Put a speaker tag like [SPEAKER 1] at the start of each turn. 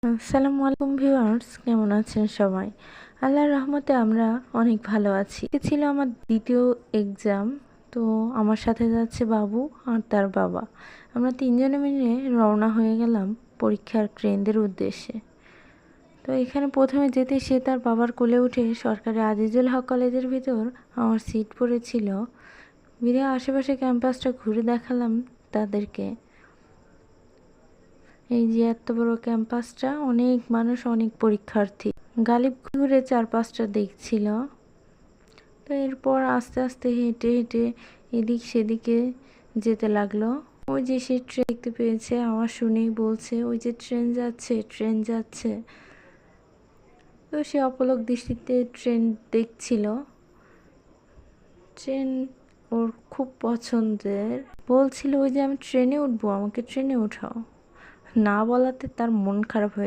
[SPEAKER 1] আসসালামু আলাইকুম ভিউয়ার্স, কেমন আছেন সবাই? আল্লাহর রহমতে আমরা অনেক ভালো আছি। এ ছিল আমার দ্বিতীয় এক্সাম। তো আমার সাথে যাচ্ছে বাবু আর তার বাবা। আমরা তিনজনে মিলে রওনা হয়ে গেলাম পরীক্ষার কেন্দ্রের উদ্দেশ্যে। তো এখানে প্রথমে যেতে সে তার বাবার কোলে উঠে সরকারি আজিজুল হক কলেজের ভিতর আমার সিট পড়েছিল। বিরে আশেপাশে ক্যাম্পাসটা ঘুরে দেখালাম তাদেরকে। এই যে এত বড় ক্যাম্পাসটা, অনেক মানুষ, অনেক পরীক্ষার্থী। গালিব ঘুরে চারপাশটা দেখছিল। তো এরপর আস্তে আস্তে হেঁটে হেঁটে এদিক সেদিকে যেতে লাগলো। ওই যে সে ট্রেন দেখতে পেয়েছে, আওয়াজ শুনেই বলছে ওই যে ট্রেন যাচ্ছে, ট্রেন যাচ্ছে। তো সে অপলক দৃষ্টিতে ট্রেন দেখছিল। ট্রেন ওর খুব পছন্দের। বলছিল ওই যে আমি ট্রেনে উঠবো, আমাকে ট্রেনে উঠাও। না বলাতে তার মন খারাপ হয়ে